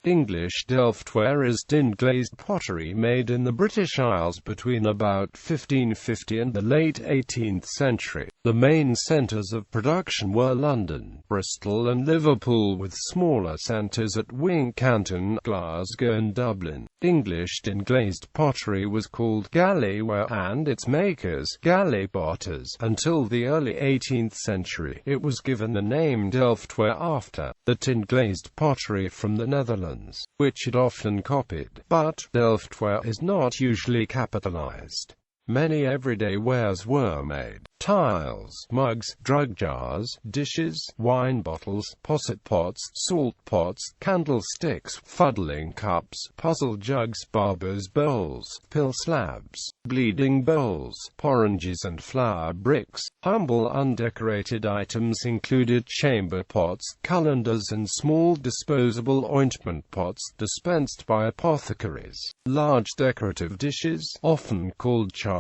English delftware is tin-glazed pottery made in the British Isles between about 1550 and the late 18th century. The main centres of production were London, Bristol and Liverpool, with smaller centres at Wincanton, Glasgow and Dublin. English tin-glazed pottery was called galleyware and its makers gallypotters. Until the early 18th century, it was given the name delftware after the tin-glazed pottery from the Netherlands, which it often copied, but delftware is not usually capitalized. Many everyday wares were made: tiles, mugs, drug jars, dishes, wine bottles, posset pots, salt pots, candlesticks, fuddling cups, puzzle jugs, barber's bowls, pill slabs, bleeding bowls, porringers and flour bricks. Humble undecorated items included chamber pots, colanders and small disposable ointment pots dispensed by apothecaries. Large decorative dishes, often called chargers,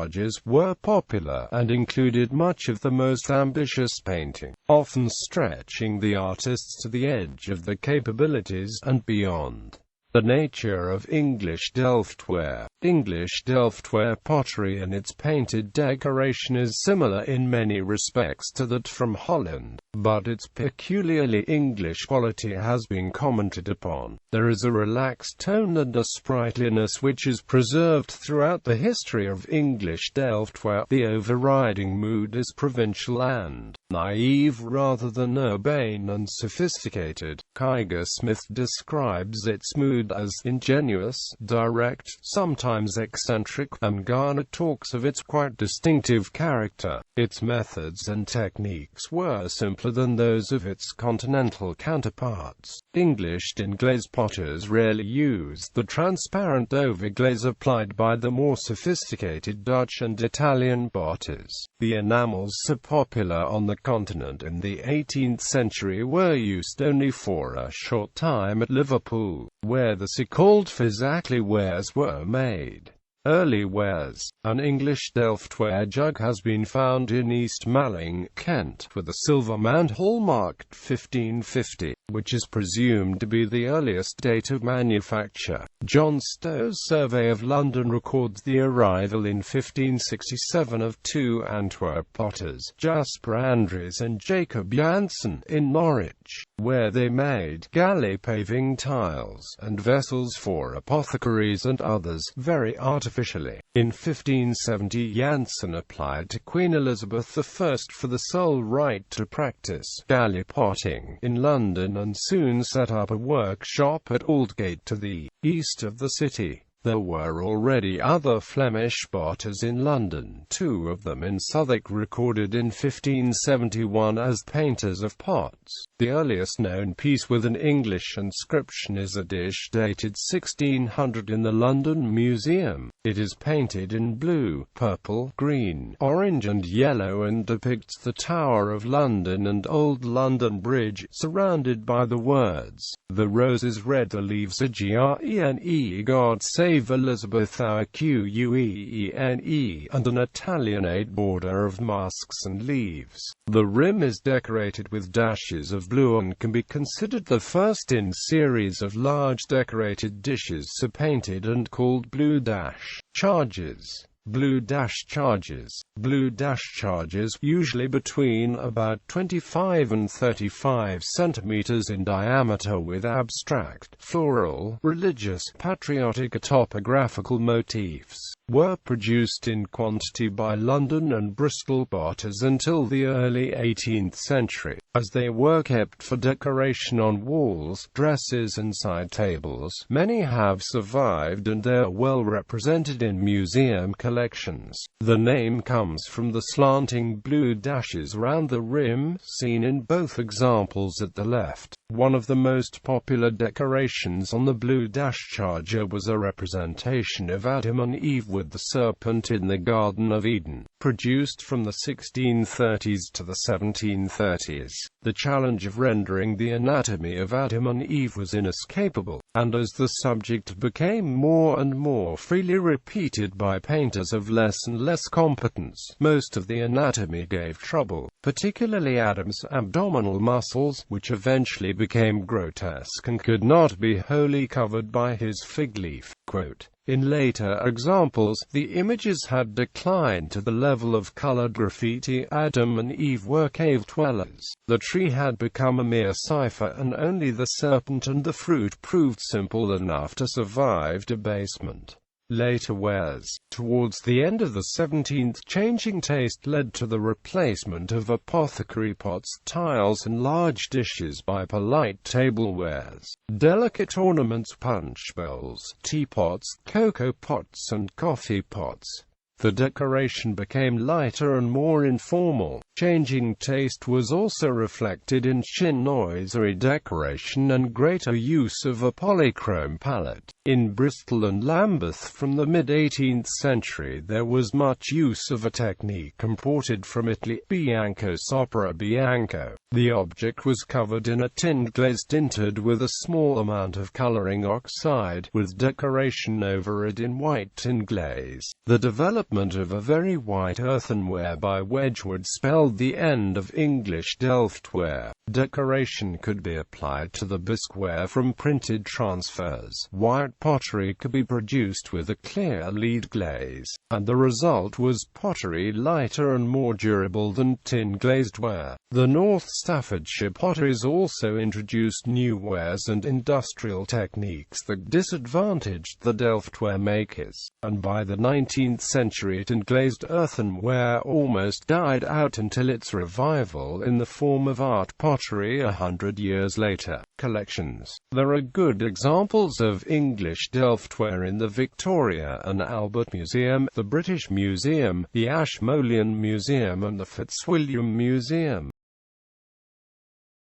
were popular and included much of the most ambitious painting, often stretching the artists to the edge of their capabilities and beyond. The nature of English delftware. English delftware pottery and its painted decoration is similar in many respects to that from Holland, but its peculiarly English quality has been commented upon. There is a relaxed tone and a sprightliness which is preserved throughout the history of English delftware. The overriding mood is provincial and naive rather than urbane and sophisticated. Kiger Smith describes its mood as ingenuous, direct, sometimes eccentric, and Garner talks of its quite distinctive character. Its methods and techniques were simpler than those of its continental counterparts. English tin-glazed potters rarely used the transparent overglaze applied by the more sophisticated Dutch and Italian potters. The enamels so popular on the continent in the 18th century were used only for a short time at Liverpool, where the so-called physical wares were made. Early wares. An English delftware jug has been found in East Malling, Kent, with a silver mount hallmarked 1550, which is presumed to be the earliest date of manufacture. John Stow's Survey of London records the arrival in 1567 of two Antwerp potters, Jasper Andries and Jacob Jansen, in Norwich, where they made galley paving tiles and vessels for apothecaries and others, very artificially. In 1570 Jansen applied to Queen Elizabeth I for the sole right to practice galley potting in London and soon set up a workshop at Aldgate to the east of the city. There were already other Flemish potters in London, two of them in Southwark recorded in 1571 as painters of pots. The earliest known piece with an English inscription is a dish dated 1600 in the London Museum. It is painted in blue, purple, green, orange and yellow and depicts the Tower of London and Old London Bridge, surrounded by the words, "The rose is red, the leaves are green, God save Elizabeth our Queen," and an Italianate border of masks and leaves. The rim is decorated with dashes of blue and can be considered the first in series of large decorated dishes so painted and called blue dash charges. Blue dash charges. Blue dash charges, usually between about 25 and 35 centimeters in diameter with abstract, floral, religious, patriotic or topographical motifs, were produced in quantity by London and Bristol potters until the early 18th century, as they were kept for decoration on walls, dresses and side tables. Many have survived and are well represented in museum collections. The name comes from the slanting blue dashes round the rim, seen in both examples at the left. One of the most popular decorations on the blue dash charger was a representation of Adam and Eve with the serpent in the Garden of Eden, produced from the 1630s to the 1730s. The challenge of rendering the anatomy of Adam and Eve was inescapable, and as the subject became more and more freely repeated by painters operators of less and less competence. Most of the anatomy gave trouble, particularly Adam's abdominal muscles, which eventually became grotesque and could not be wholly covered by his fig leaf. Quote, in later examples, the images had declined to the level of colored graffiti. Adam and Eve were cave dwellers. The tree had become a mere cipher, and only the serpent and the fruit proved simple enough to survive debasement. Later wares, towards the end of the 17th, changing taste led to the replacement of apothecary pots, tiles and large dishes by polite tablewares, delicate ornaments, punch bowls, teapots, cocoa pots and coffee pots. The decoration became lighter and more informal. Changing taste was also reflected in chinoiserie decoration and greater use of a polychrome palette. In Bristol and Lambeth from the mid-18th century there was much use of a technique imported from Italy, bianco sopra bianco. The object was covered in a tin-glazed tinted with a small amount of coloring oxide, with decoration over it in white tin glaze. The development of a very white earthenware by Wedgwood spelled the end of English delftware. Decoration could be applied to the bisqueware from printed transfers. White pottery could be produced with a clear lead glaze, and the result was pottery lighter and more durable than tin-glazed ware. The North Staffordshire potteries also introduced new wares and industrial techniques that disadvantaged the delftware makers, and by the 19th century tin-glazed earthenware almost died out until its revival in the form of art pottery 100 years later. Collections. There are good examples of English delftware in the Victoria and Albert Museum, the British Museum, the Ashmolean Museum and the Fitzwilliam Museum.